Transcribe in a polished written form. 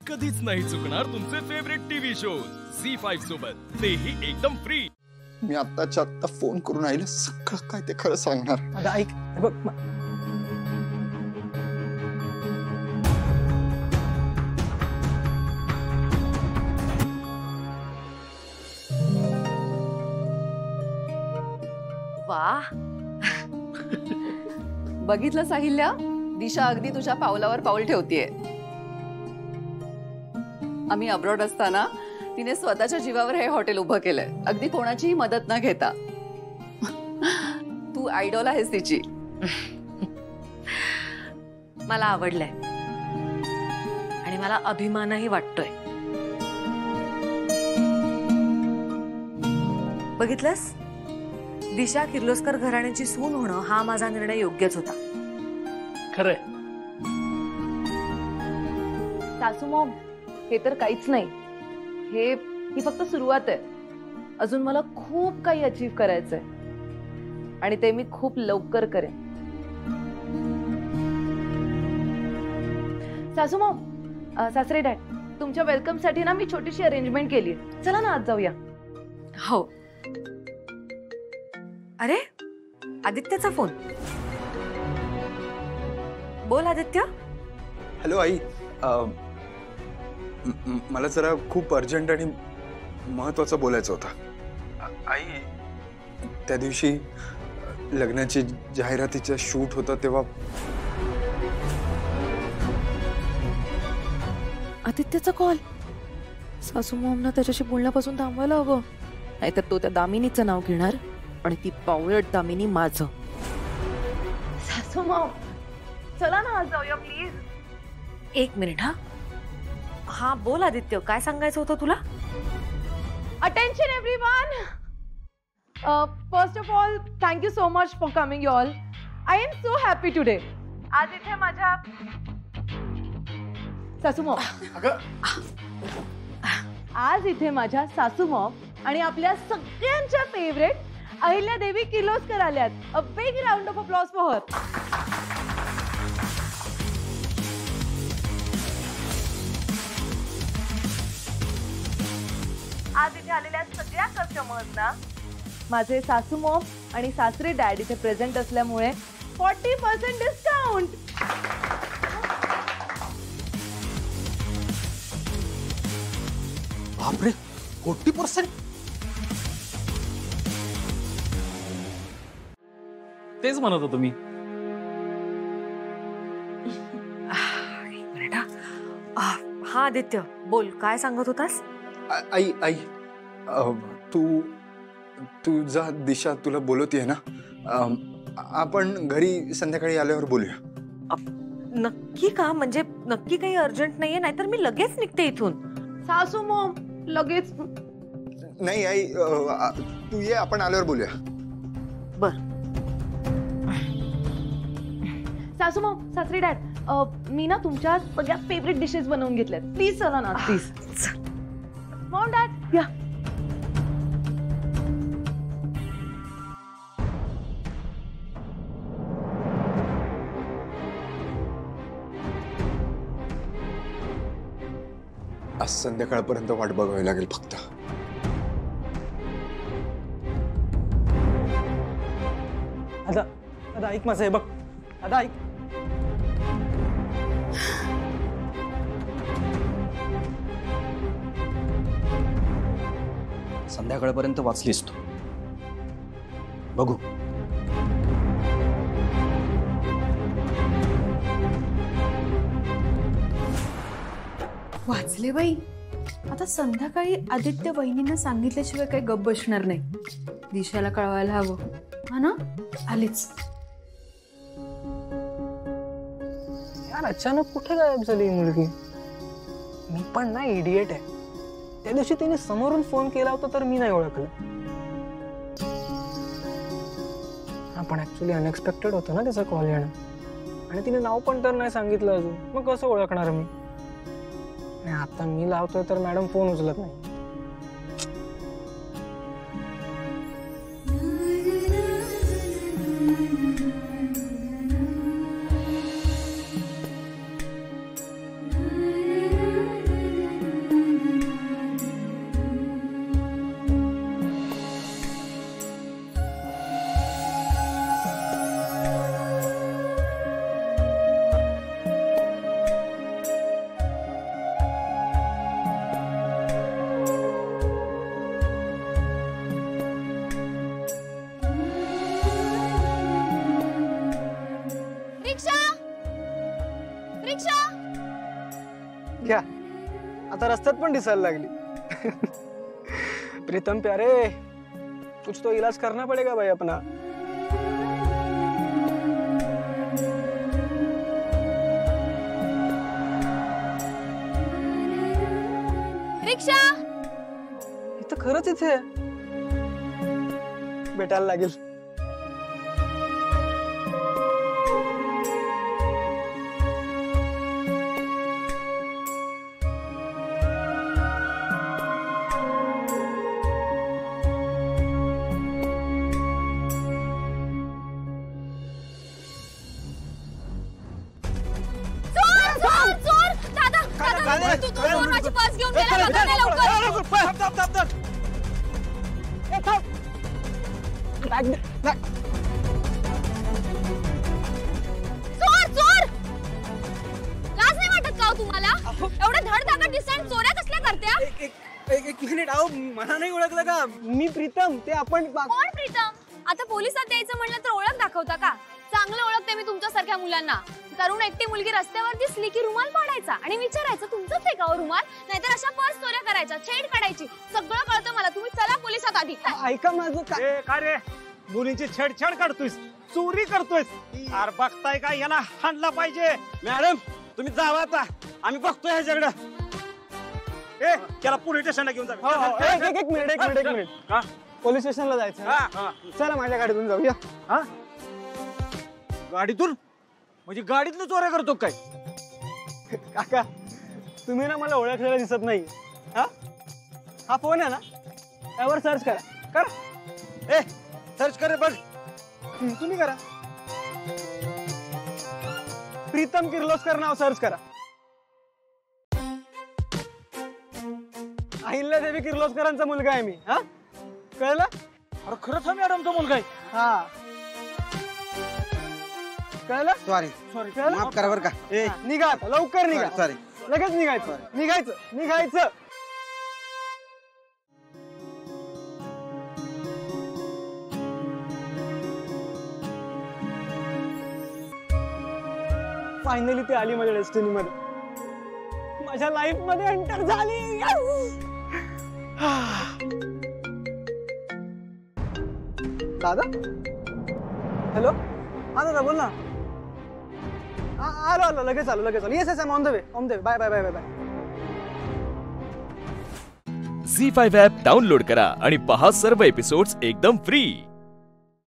कधीच नाही चुकणार तुमचे फेवरेट टीव्ही शोज झी5 सोबत, तेही एकदम फ्री। मी आत्ताच्या आत्ता फोन करून आईला सगळं काय ते खरं सांगणार। आता ऐक, बघ वाह, बघितलं साहिल्या, दिशा अगदी तुझ्या पावलावर पाऊल ठेवतीये। आम्ही अब्रॉड असताना तिने स्वतःच्या जीवावर हे हॉटेल उभं केलंय, अगदी कोणाचीही मदत न घेता। तू आयडॉल आहेस तिची। मला आवडलंय आणि मला अभिमानही वाटतोय। बघितलंस, दिशा किर्लोस्कर घराण्याची सून होणं हा माझा निर्णय योग्यच होता। खरंय सासू मॉम, हे तर काहीच नाही, ही फक्त सुरुवात आहे। अजून मला खूप काही अचीव करायचंय आणि ते मी खूप लवकर करेन। सासू मॉम, सासरे डॅड, तुमच्या वेलकम साठी ना मी छोटीशी अरेंजमेंट केली, चला ना आज जाऊया। हो। अरे, आदित्यचा फोन। बोल आदित्य। हॅलो आई, मला जरा खूप अर्जंट आणि महत्वाचं बोलायचं होतं। आई, त्या दिवशी लग्नाची जाहिरातीचं शूट होतं तेव्हा आदित्यचा कॉल। सासू मॉमना त्याच्याशी बोलण्यापासून थांबवायला हवं, नाहीतर तो त्या दामिनीचं नाव घेणार आणि ती पावलट दामिनी माझं। सासू मॉम, चला ना आज जाऊया प्लीज। एक मिनिट। हा बोल आदित्य, काय सांगायचं होतं तुला? Attention everyone, first of all thank you so much for coming you all. I am so happy today. आज इथे माझ्या सासू मॉम, आज इथे माझ्या सासू मॉम आणि आपल्या सगळ्यांच्या फेवरेट अहिल्यादेवी किर्लोस्कर आल्यात। A big round of applause for her. आज इथे आलेल्या सगळ्या कस्टमर्सना माझे सासू मॉम आणि सासरे डॅड इथे प्रेझेंट असल्यामुळे 40% डिस्काउंट। बापरे, 40%? तेच म्हणत होतो मी। एक मिनिट। हा आदित्य, बोल, काय सांगत होतास? आई आई, तू जा, दिशा तुला बोलवतीये ना, आपण घरी संध्याकाळी आल्यावर बोलूया। नक्की का? म्हणजे नक्की काही अर्जंट नाहीये, नाहीतर मी लगेच निघते इथून। सासू मॉम, लगेच नाही आई, तू ये, आपण आल्यावर बोलूया। बर। सासू मॉम, सासरे डॅड, मी ना तुमच्या सगळ्या फेवरेट डिशेस बनवून घेतल्यात, प्लीज चला ना प्लीज। मॉम डॅड या। आज संध्याकाळपर्यंत वाट बघावी लागेल फक्त। आता ऐक माझं, हे बघ, आता ऐक। संध्याकाळपर्यंत वाचलीस तू, बघू। वाचले बाई, आता संध्याकाळी आदित्य वहिनींना सांगितल्याशिवाय काही गप्प बसणार नाही। दिशाला कळवायला हवं, हा ना? आलीच। यार, अचानक कुठे गायब झाली मुलगी? मी पण ना इडियट आहे। त्या दिवशी तिने समोरून फोन केला होता तर मी नाही ओळखलं। पण ऍक्च्युली अनएक्सपेक्टेड होतं ना त्याचा कॉल येणं, आणि तिने नाव पण तर नाही सांगितलं अजून, मग कसं ओळखणार मी? आणि आता मी लावतोय तर मॅडम फोन उचलत नाही। संख्या आता रस्त्यात पण दिसायला लागली. प्रीतम प्यारे, कुछ तो इलाज करना पड़ेगा भाई अपना. रिक्षा इथं खरंच इथे भेटायला लागेल. एक मिनिट, अहो मला नाही ओळखलं का? मी प्रीतम, ते आपण. कोण प्रीतम? आता पोलिसात द्यायचं म्हणलं तर ओळख दाखवता का? चांगलं ओळखते मी तुमच्यासारख्या मुलांना. तरुण एकटी मुलगी रस्त्यावर दिसली की रुमाल पाडायचा आणि विचारायचं तुमचंच आहे का हो रुमाल, नाहीतर अशा पर्स चोऱ्या करायच्या, छेड काढायची. सगळं कळतं मला. तुम्ही चला पोलिसात आधी. ऐका माझं काय रे, मुलींची छेडछाड काढतोयस, चोरी करतोयस. अरे बघताय का, याला हाणला पाहिजे. मॅडम तुम्ही जावा आता, आम्ही बघतोय ह्याच्याकडं. त्याला पोलीस स्टेशनला घेऊन जा. एक मिनिट. पोलीस स्टेशनला जायचं. चला माझ्या गाडीतून जाऊया. गाडीतून म्हणजे गाडीतनं चोऱ्या करतो काय? काका तुम्ही ना मला ओळखलेला दिसत नाही. हा फोन आहे ना, त्यावर सर्च करा. सर्च कर बघ. तुम्ही करा. प्रीतम किर्लोस्कर नाव सर्च करा. अहिल्यादेवी किर्लोस्करांचा मुलगा आहे मी. कळलं? अरे खरंच हा मॅडमचा मुलगा आहे. हा कळलं? सॉरी कळलं? माफ करा बरं का. निघा आता, लवकर निघा. सॉरी. लगेच निघायचं. फायनली ती आली माझ्या डेस्टिनी मध्ये, माझ्या लाईफ मध्ये एंटर झाली. दादा, हॅलो. हा दादा बोल ना. आलो लगेच आलो. Yes I am on the way. Bye. Zee5 app download करा आणि पहा सर्व एपिसोड्स एकदम फ्री.